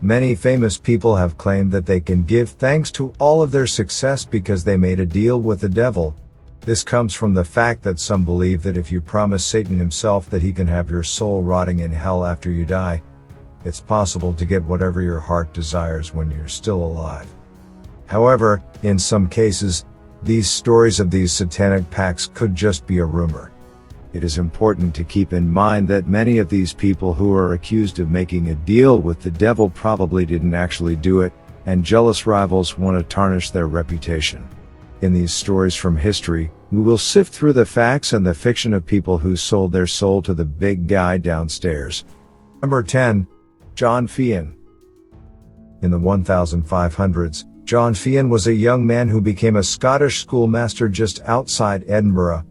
Many famous people have claimed that they can give thanks to all of their success because they made a deal with the devil. This comes from the fact that some believe that if you promise Satan himself that he can have your soul rotting in hell after you die, it's possible to get whatever your heart desires when you're still alive. However, in some cases, these stories of these satanic pacts could just be a rumor. It is important to keep in mind that many of these people who are accused of making a deal with the devil probably didn't actually do it, and jealous rivals want to tarnish their reputation. In these stories from history, we will sift through the facts and the fiction of people who sold their soul to the big guy downstairs. Number 10. John Fian. In the 1500s, John Fian was a young man who became a Scottish schoolmaster just outside Edinburgh.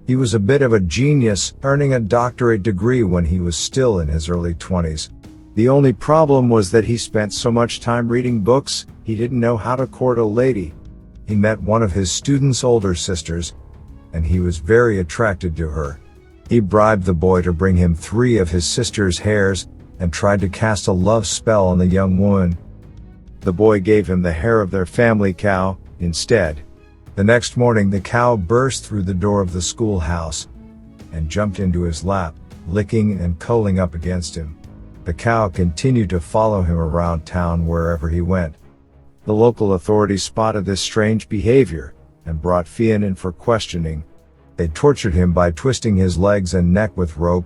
He was a bit of a genius, earning a doctorate degree when he was still in his early 20s. The only problem was that he spent so much time reading books, he didn't know how to court a lady. He met one of his students' older sisters, and he was very attracted to her. He bribed the boy to bring him 3 of his sister's hares, and tried to cast a love spell on the young woman. The boy gave him the hair of their family cow, instead. The next morning the cow burst through the door of the schoolhouse, and jumped into his lap, licking and curling up against him. The cow continued to follow him around town wherever he went. The local authorities spotted this strange behavior, and brought Fian in for questioning. They tortured him by twisting his legs and neck with rope,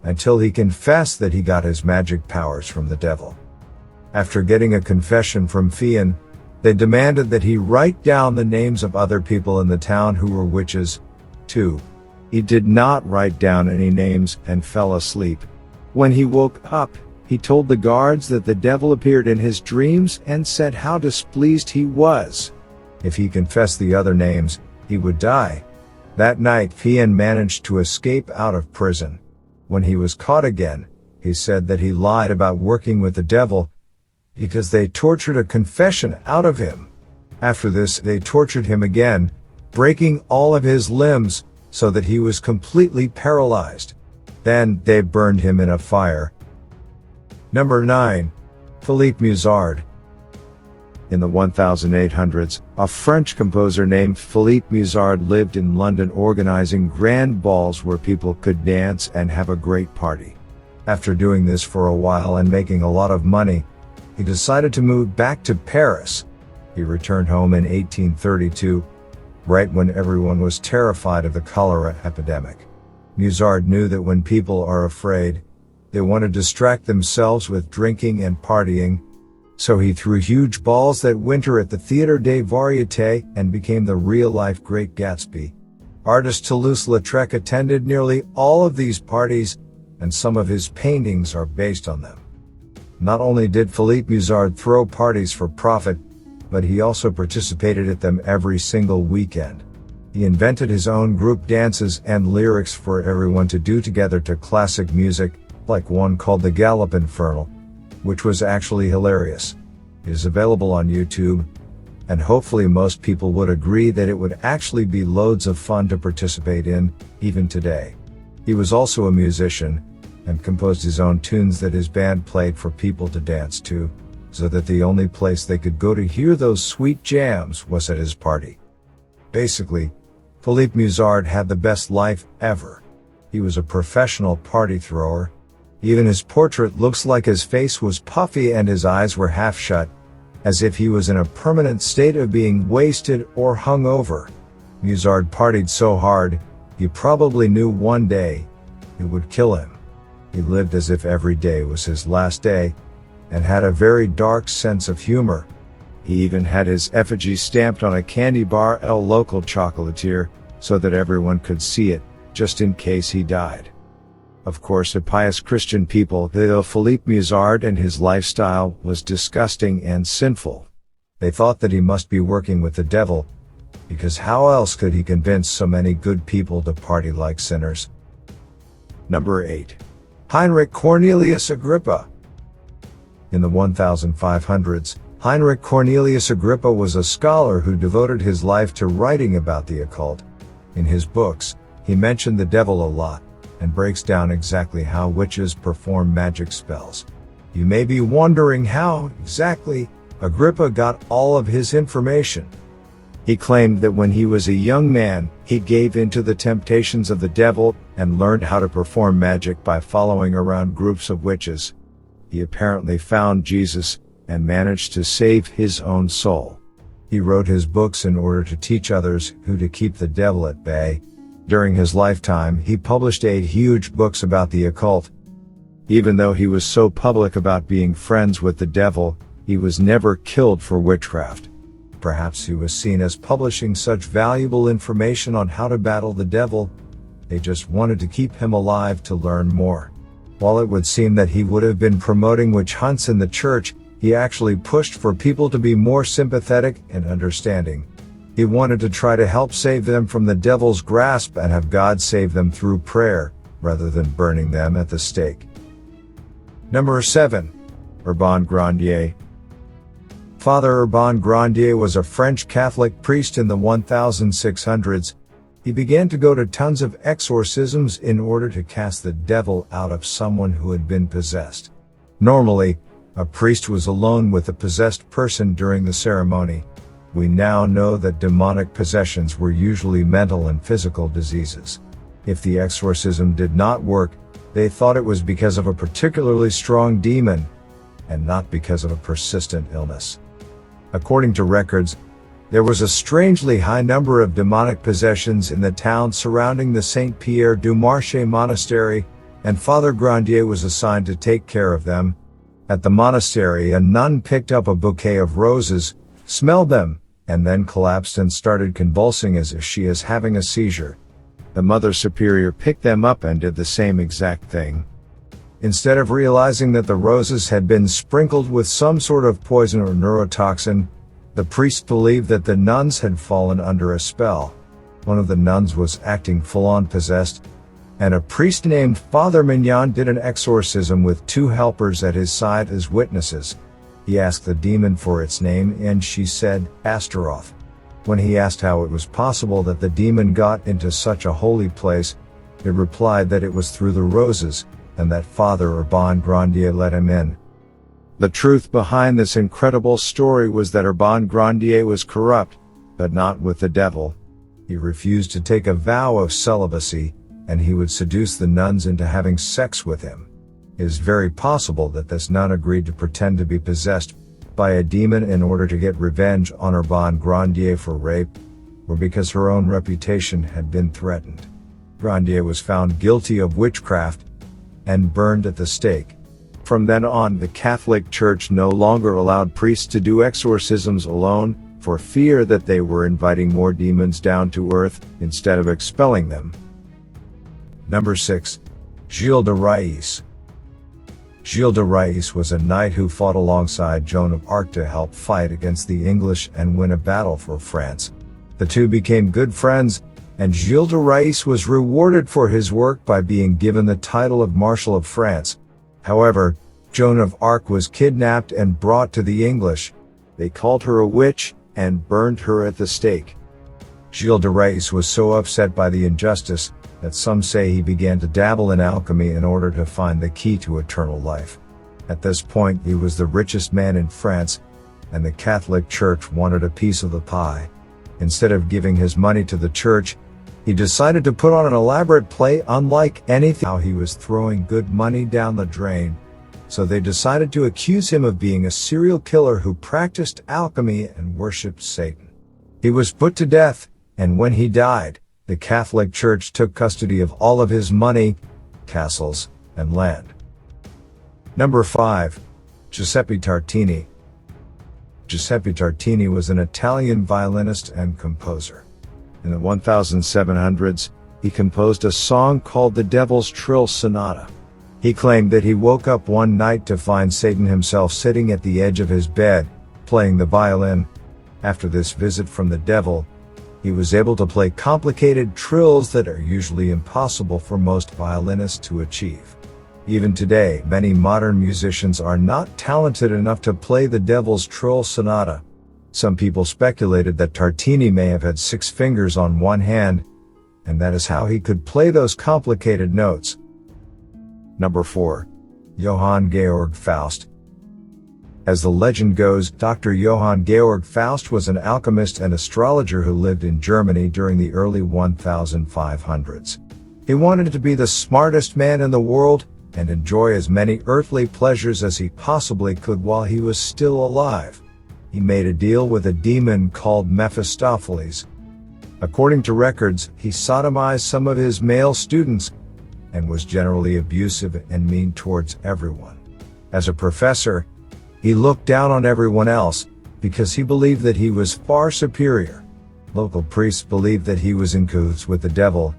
until he confessed that he got his magic powers from the devil. After getting a confession from Fian, they demanded that he write down the names of other people in the town who were witches, too. He did not write down any names and fell asleep. When he woke up, he told the guards that the devil appeared in his dreams and said how displeased he was. If he confessed the other names, he would die. That night Fian managed to escape out of prison. When he was caught again, he said that he lied about working with the devil, because they tortured a confession out of him. After this, they tortured him again, breaking all of his limbs, so that he was completely paralyzed. Then, they burned him in a fire. Number 9. Philippe Musard. In the 1800s, a French composer named Philippe Musard lived in London organizing grand balls where people could dance and have a great party. After doing this for a while and making a lot of money, he decided to move back to Paris. He returned home in 1832, right when everyone was terrified of the cholera epidemic. Musard knew that when people are afraid, they want to distract themselves with drinking and partying, so he threw huge balls that winter at the Théâtre des Variétés and became the real-life Great Gatsby. Artist Toulouse-Lautrec attended nearly all of these parties, and some of his paintings are based on them. Not only did Philippe Musard throw parties for profit, but he also participated at them every single weekend. He invented his own group dances and lyrics for everyone to do together to classic music, like one called The Galop Infernal, which was actually hilarious. It is available on YouTube, and hopefully most people would agree that it would actually be loads of fun to participate in, even today. He was also a musician, and composed his own tunes that his band played for people to dance to, so that the only place they could go to hear those sweet jams was at his party. Basically, Philippe Musard had the best life ever. He was a professional party thrower. Even his portrait looks like his face was puffy and his eyes were half shut, as if he was in a permanent state of being wasted or hungover. Musard partied so hard, he probably knew one day it would kill him. He lived as if every day was his last day, and had a very dark sense of humor. He even had his effigy stamped on a candy bar at a local chocolatier, so that everyone could see it, just in case he died. Of course, a pious Christian people, though Philippe Musard and his lifestyle was disgusting and sinful. They thought that he must be working with the devil, because how else could he convince so many good people to party like sinners? Number 8. Heinrich Cornelius Agrippa. In the 1500s, Heinrich Cornelius Agrippa was a scholar who devoted his life to writing about the occult. In his books, he mentioned the devil a lot, and breaks down exactly how witches perform magic spells. You may be wondering how, exactly, Agrippa got all of his information. He claimed that when he was a young man, he gave in to the temptations of the devil and learned how to perform magic by following around groups of witches. He apparently found Jesus and managed to save his own soul. He wrote his books in order to teach others who to keep the devil at bay. During his lifetime, he published 8 huge books about the occult. Even though he was so public about being friends with the devil, he was never killed for witchcraft. Perhaps he was seen as publishing such valuable information on how to battle the devil. They just wanted to keep him alive to learn more. While it would seem that he would have been promoting witch hunts in the church, he actually pushed for people to be more sympathetic and understanding. He wanted to try to help save them from the devil's grasp and have God save them through prayer, rather than burning them at the stake. Number 7. Urbain Grandier. Father Urbain Grandier was a French Catholic priest in the 1600s. He began to go to tons of exorcisms in order to cast the devil out of someone who had been possessed. Normally, a priest was alone with a possessed person during the ceremony. We now know that demonic possessions were usually mental and physical diseases. If the exorcism did not work, they thought it was because of a particularly strong demon, and not because of a persistent illness. According to records, there was a strangely high number of demonic possessions in the town surrounding the Saint Pierre du Marché monastery, and Father Grandier was assigned to take care of them. At the monastery, a nun picked up a bouquet of roses, smelled them, and then collapsed and started convulsing as if she is having a seizure. The Mother Superior picked them up and did the same exact thing. Instead of realizing that the roses had been sprinkled with some sort of poison or neurotoxin, the priest believed that the nuns had fallen under a spell. One of the nuns was acting full-on possessed, and a priest named Father Mignon did an exorcism with 2 helpers at his side as witnesses. He asked the demon for its name and she said, Astaroth. When he asked how it was possible that the demon got into such a holy place, it replied that it was through the roses, and that Father Urbain Grandier let him in. The truth behind this incredible story was that Urbain Grandier was corrupt, but not with the devil. He refused to take a vow of celibacy, and he would seduce the nuns into having sex with him. It is very possible that this nun agreed to pretend to be possessed by a demon in order to get revenge on Urbain Grandier for rape, or because her own reputation had been threatened. Grandier was found guilty of witchcraft and burned at the stake. From then on, the Catholic Church no longer allowed priests to do exorcisms alone, for fear that they were inviting more demons down to earth instead of expelling them. Number 6. Gilles de Rais. Gilles de Rais was a knight who fought alongside Joan of Arc to help fight against the English and win a battle for France. The two became good friends, and Gilles de Rais was rewarded for his work by being given the title of Marshal of France. However, Joan of Arc was kidnapped and brought to the English. They called her a witch and burned her at the stake. Gilles de Rais was so upset by the injustice that some say he began to dabble in alchemy in order to find the key to eternal life. At this point, he was the richest man in France, and the Catholic Church wanted a piece of the pie. Instead of giving his money to the church, he decided to put on an elaborate play unlike anything. How he was throwing good money down the drain, so they decided to accuse him of being a serial killer who practiced alchemy and worshipped Satan. He was put to death, and when he died, the Catholic Church took custody of all of his money, castles, and land. Number 5. Giuseppe Tartini. Giuseppe Tartini was an Italian violinist and composer. In the 1700s, he composed a song called The Devil's Trill Sonata. He claimed that he woke up one night to find Satan himself sitting at the edge of his bed, playing the violin. After this visit from the devil, he was able to play complicated trills that are usually impossible for most violinists to achieve. Even today, many modern musicians are not talented enough to play the Devil's Trill Sonata. Some people speculated that Tartini may have had 6 fingers on one hand, and that is how he could play those complicated notes. Number 4. Johann Georg Faust. As the legend goes, Dr. Johann Georg Faust was an alchemist and astrologer who lived in Germany during the early 1500s. He wanted to be the smartest man in the world and enjoy as many earthly pleasures as he possibly could while he was still alive. He made a deal with a demon called Mephistopheles. According to records, he sodomized some of his male students and was generally abusive and mean towards everyone. As a professor, he looked down on everyone else because he believed that he was far superior. Local priests believed that he was in cahoots with the devil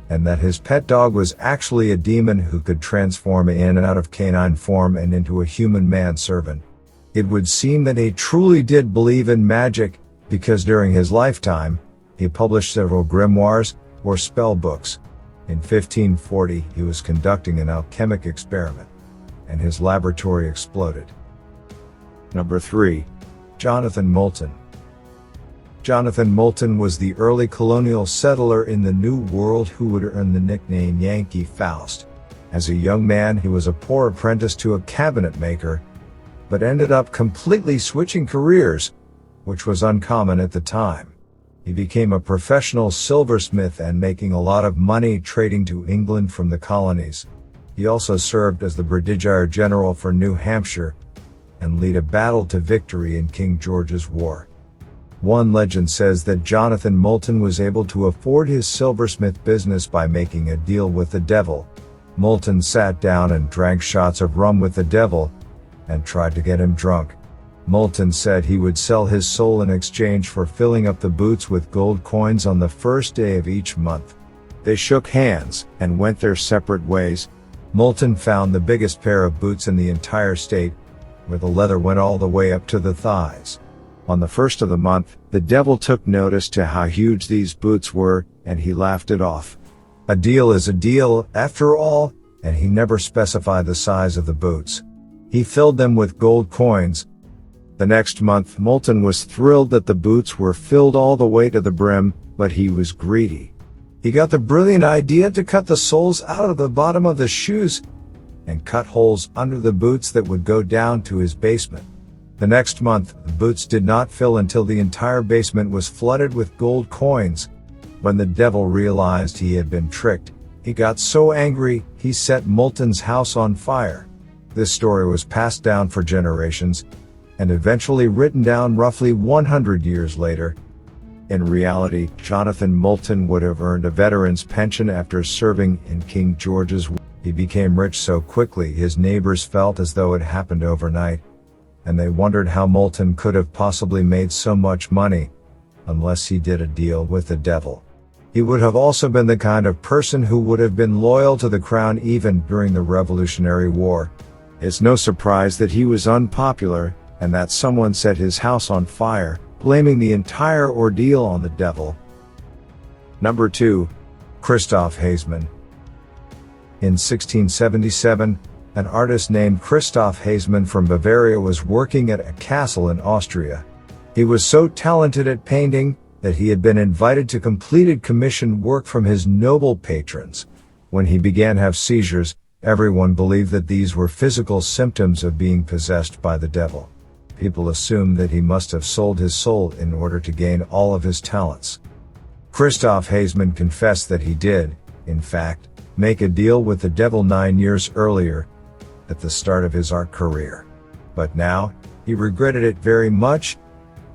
and that his pet dog was actually a demon who could transform in and out of canine form and into a human manservant. It would seem that he truly did believe in magic because during his lifetime, he published several grimoires or spell books. In 1540, he was conducting an alchemic experiment, and his laboratory exploded. Number 3. Jonathan Moulton. Jonathan Moulton was the early colonial settler in the New World who would earn the nickname Yankee Faust. As a young man, he was a poor apprentice to a cabinet maker, but ended up completely switching careers, which was uncommon at the time. He became a professional silversmith and making a lot of money trading to England from the colonies. He also served as the Brigadier General for New Hampshire and led a battle to victory in King George's War. One legend says that Jonathan Moulton was able to afford his silversmith business by making a deal with the devil. Moulton sat down and drank shots of rum with the devil and tried to get him drunk. Moulton said he would sell his soul in exchange for filling up the boots with gold coins on the first day of each month. They shook hands and went their separate ways. Moulton found the biggest pair of boots in the entire state, where the leather went all the way up to the thighs. On the first of the month, the devil took notice to how huge these boots were, and he laughed it off. A deal is a deal, after all, and he never specified the size of the boots. He filled them with gold coins. The next month, Moulton was thrilled that the boots were filled all the way to the brim, but he was greedy. He got the brilliant idea to cut the soles out of the bottom of the shoes and cut holes under the boots that would go down to his basement. The next month, the boots did not fill until the entire basement was flooded with gold coins. When the devil realized he had been tricked, he got so angry, he set Moulton's house on fire. This story was passed down for generations, and eventually written down roughly 100 years later. In reality, Jonathan Moulton would have earned a veteran's pension after serving in King George's War. He became rich so quickly his neighbors felt as though it happened overnight, and they wondered how Moulton could have possibly made so much money, unless he did a deal with the devil. He would have also been the kind of person who would have been loyal to the crown even during the Revolutionary War. It's no surprise that he was unpopular, and that someone set his house on fire, blaming the entire ordeal on the devil. Number 2. Christoph Hasemann. In 1677, an artist named Christoph Hasemann from Bavaria was working at a castle in Austria. He was so talented at painting that he had been invited to completed commissioned work from his noble patrons. When he began to have seizures, everyone believed that these were physical symptoms of being possessed by the devil. People assumed that he must have sold his soul in order to gain all of his talents. Christoph Hasemann confessed that he did, in fact, make a deal with the devil 9 years earlier, at the start of his art career. But now, he regretted it very much,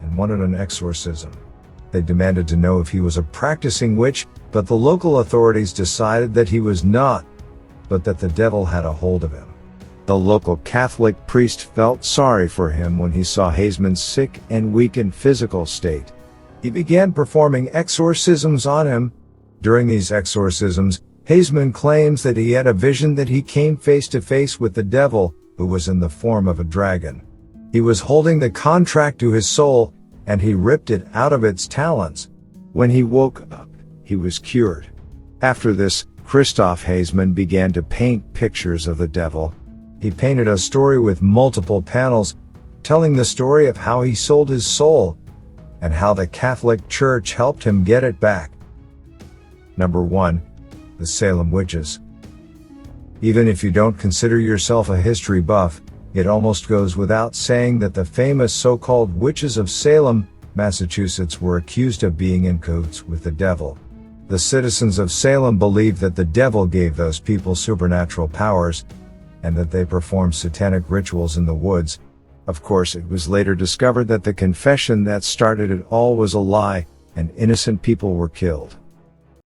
and wanted an exorcism. They demanded to know if he was a practicing witch, but the local authorities decided that he was not, but that the devil had a hold of him. The local Catholic priest felt sorry for him when he saw Hasemann's sick and weakened physical state. He began performing exorcisms on him. During these exorcisms, Hasemann claims that he had a vision that he came face to face with the devil, who was in the form of a dragon. He was holding the contract to his soul, and he ripped it out of its talons. When he woke up, he was cured. After this, Christoph Hasemann began to paint pictures of the devil. He painted a story with multiple panels, telling the story of how he sold his soul, and how the Catholic Church helped him get it back. Number 1. The Salem Witches. Even if you don't consider yourself a history buff, It almost goes without saying that the famous so-called witches of Salem, Massachusetts were accused of being in cahoots with the devil. The citizens of Salem believed that the devil gave those people supernatural powers, and that they performed satanic rituals in the woods. Of course, it was later discovered that the confession that started it all was a lie, and innocent people were killed.